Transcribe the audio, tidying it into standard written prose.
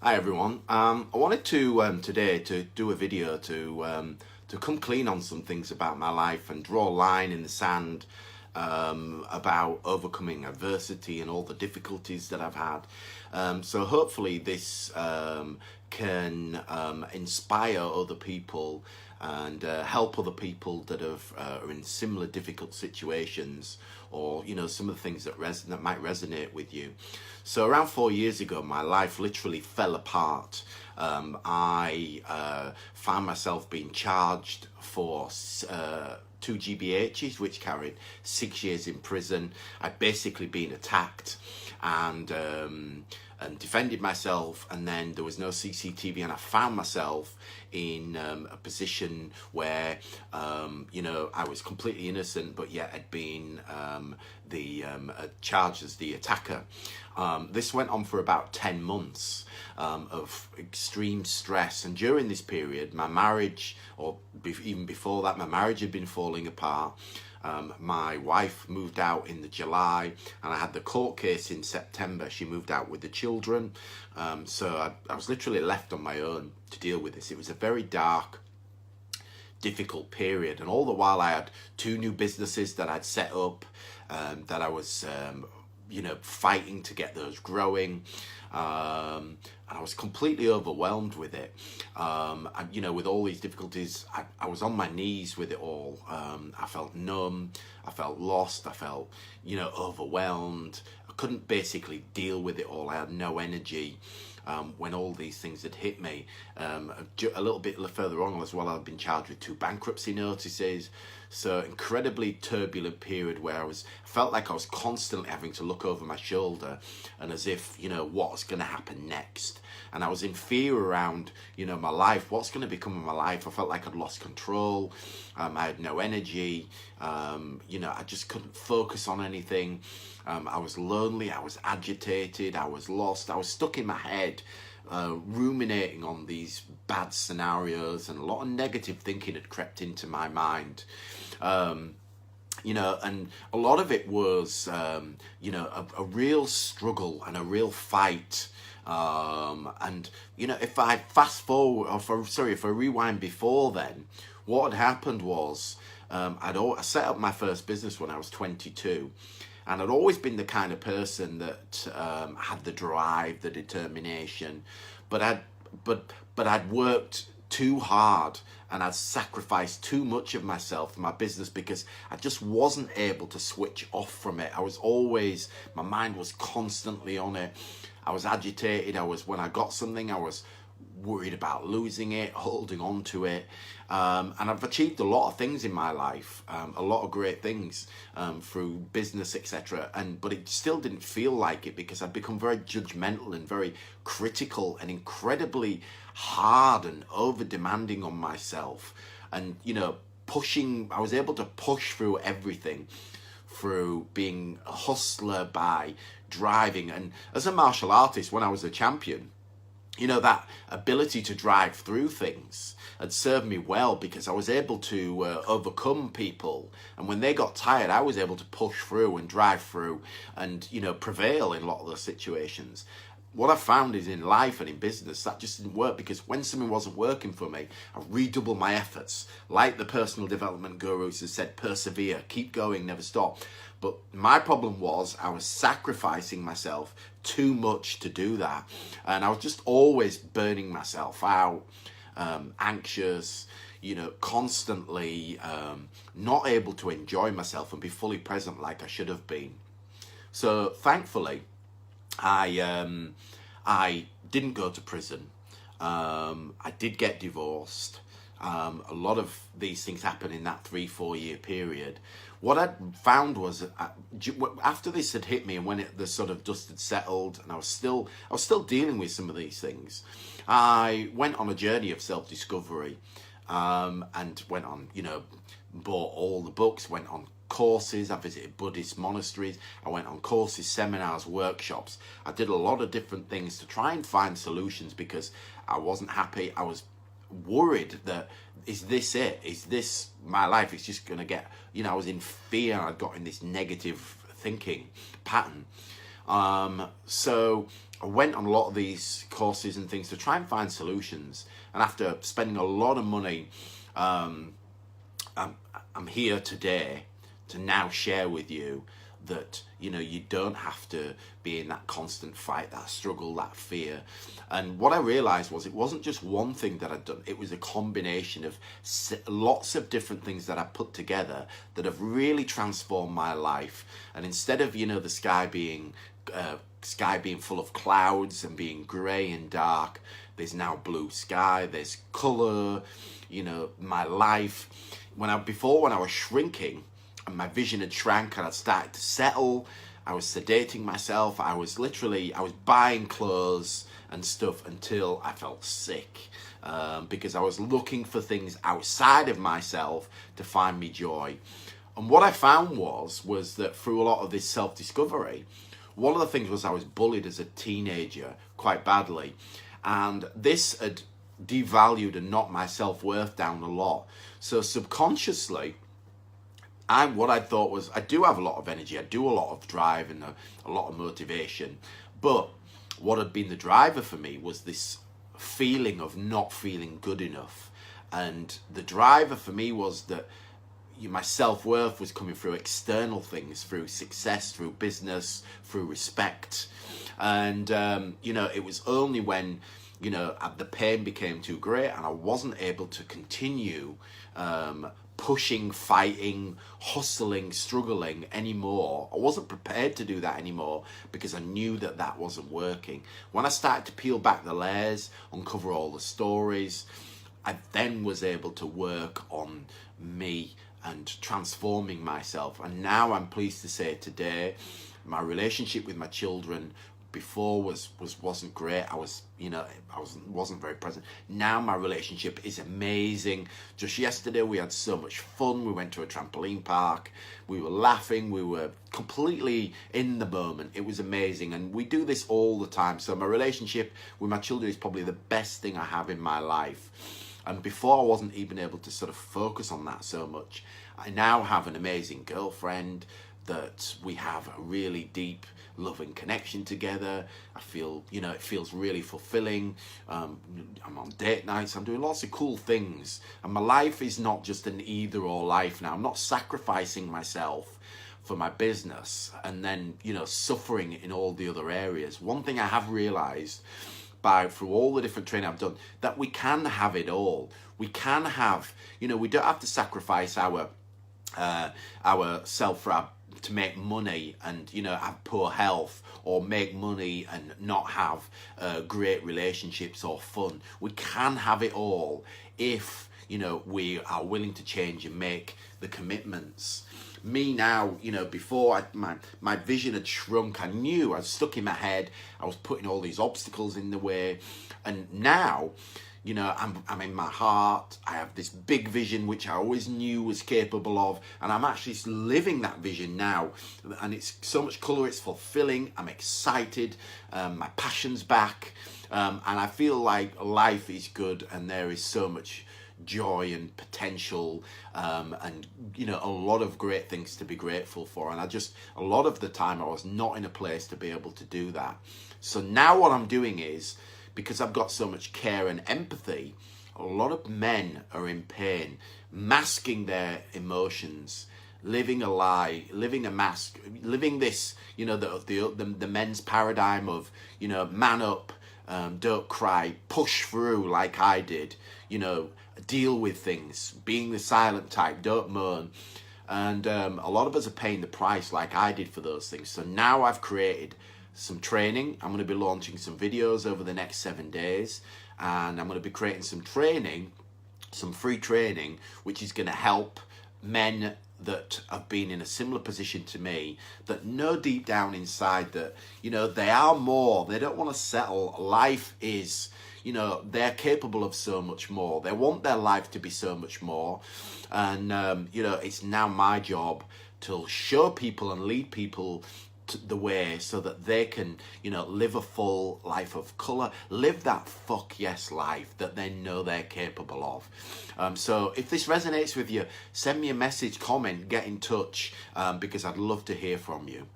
Hi everyone. I wanted to today to do a video to come clean on some things about my life and draw a line in the sand about overcoming adversity and all the difficulties that I've had. So hopefully this can inspire other people and help other people that are in similar difficult situations, or some of the things that might resonate with you. So around 4 years ago, my life literally fell apart. I found myself being charged for 2 GBHs, which carried 6 years in prison. I'd basically been attacked and defended myself, and then there was no CCTV, and I found myself in a position where I was completely innocent, but yet had been charged as the attacker. This went on for about 10 months of extreme stress, and during this period my marriage, or even before that, my marriage had been falling apart. My wife moved out in the July, and I had the court case in September. She moved out with the children, so I was literally left on my own to deal with this. It was a very dark, difficult period, and all the while I had 2 new businesses that I'd set up, that I was fighting to get those growing, and I was completely overwhelmed with it. And with all these difficulties, I was on my knees with it all. I felt numb, I felt lost, I felt overwhelmed. I couldn't basically deal with it all. I had no energy. When all these things had hit me, a little bit further on as well, I'd been charged with 2 bankruptcy notices. So incredibly turbulent period where I felt like I was constantly having to look over my shoulder, and as if what's going to happen next. And I was in fear around my life. What's going to become of my life? I felt like I'd lost control. I had no energy. I just couldn't focus on anything. I was lonely, I was agitated, I was lost, I was stuck in my head, ruminating on these bad scenarios, and a lot of negative thinking had crept into my mind. And a lot of it was, a real struggle and a real fight. If I fast forward, if I rewind before then, what had happened was, I set up my first business when I was 22. And I'd always been the kind of person that had the drive, the determination, but I'd worked too hard, and I'd sacrificed too much of myself for my business because I just wasn't able to switch off from it. My mind was constantly on it. I was agitated. When I got something, I was worried about losing it, holding on to it. And I've achieved a lot of things in my life, a lot of great things through business, etc. But it still didn't feel like it because I'd become very judgmental and very critical and incredibly hard and over demanding on myself. And I was able to push through everything through being a hustler, by driving. And as a martial artist, when I was a champion, that ability to drive through things had served me well because I was able to overcome people. And when they got tired, I was able to push through and drive through and, prevail in a lot of those situations. What I found is in life and in business, that just didn't work, because when something wasn't working for me, I redoubled my efforts. Like the personal development gurus have said, persevere, keep going, never stop. But my problem was I was sacrificing myself too much to do that. And I was just always burning myself out, anxious, constantly not able to enjoy myself and be fully present like I should have been. So thankfully, I didn't go to prison. I did get divorced. A lot of these things happened in that 3-4 year period. What I found was, after this had hit me, and when the sort of dust had settled, and I was still dealing with some of these things, I went on a journey of self-discovery, and went on, bought all the books, went on courses. I visited Buddhist monasteries. I went on courses, seminars, workshops. I did a lot of different things to try and find solutions because I wasn't happy. I was worried that, is this it? Is this my life? It's just going to get, I was in fear. I'd got in this negative thinking pattern. So I went on a lot of these courses and things to try and find solutions. And after spending a lot of money, I'm here today to now share with you that, you know, you don't have to be in that constant fight, that struggle, that fear. And what I realized was it wasn't just one thing that I'd done. It was a combination of lots of different things that I put together that have really transformed my life. And instead of, you know, the sky being full of clouds and being grey and dark, there's now blue sky, there's colour. You know, my life, when I was shrinking and my vision had shrank and I'd started to settle, I was sedating myself, I was buying clothes and stuff until I felt sick, because I was looking for things outside of myself to find me joy. And what I found was that through a lot of this self-discovery, one of the things was I was bullied as a teenager quite badly, and this had devalued and knocked my self-worth down a lot. So subconsciously, what I thought was, I do have a lot of energy, I do a lot of drive and a lot of motivation, but what had been the driver for me was this feeling of not feeling good enough. And the driver for me was that my self-worth was coming through external things, through success, through business, through respect. And, you know, it was only when, you know, the pain became too great and I wasn't able to continue pushing, fighting, hustling, struggling anymore. I wasn't prepared to do that anymore because I knew that that wasn't working. When I started to peel back the layers, uncover all the stories, I then was able to work on me and transforming myself. And now I'm pleased to say today, my relationship with my children before wasn't great. I wasn't very present. Now my relationship is amazing. Just yesterday we had so much fun. We went to a trampoline park. We were laughing. We were completely in the moment. It was amazing. And we do this all the time. So my relationship with my children is probably the best thing I have in my life. And before I wasn't even able to sort of focus on that so much. I now have an amazing girlfriend that we have a really deep, loving connection together. I feel, you know, it feels really fulfilling. I'm on date nights. I'm doing lots of cool things. And my life is not just an either or life now. I'm not sacrificing myself for my business and then, you know, suffering in all the other areas. One thing I have realized through all the different training I've done, that we can have it all. We can have, you know, we don't have to sacrifice our self to make money and, you know, have poor health, or make money and not have great relationships or fun. We can have it all if, you know, we are willing to change and make the commitments. Me now, you know, before my vision had shrunk, I knew I was stuck in my head, I was putting all these obstacles in the way, and now, you know, I'm in my heart. I have this big vision which I always knew was capable of, and I'm actually living that vision now. And it's so much colour. It's fulfilling. I'm excited. My passion's back, and I feel like life is good, and there is so much joy and potential, and, you know, a lot of great things to be grateful for. And a lot of the time I was not in a place to be able to do that. So now what I'm doing is, because I've got so much care and empathy, a lot of men are in pain, masking their emotions, living a lie, living a mask, living this, you know, the men's paradigm of, you know, man up, don't cry, push through like I did, you know, deal with things, being the silent type, don't moan. And a lot of us are paying the price like I did for those things. So now I've created some training. I'm going to be launching some videos over the next 7 days, and I'm going to be creating some training, some free training, which is going to help men that have been in a similar position to me, that know deep down inside that, you know, they are more. They don't want to settle. Life is, you know, they're capable of so much more. They want their life to be so much more. And, you know, it's now my job to show people and lead people the way so that they can, you know, live a full life of colour, live that fuck yes life that they know they're capable of. So if this resonates with you, send me a message, comment, get in touch, because I'd love to hear from you.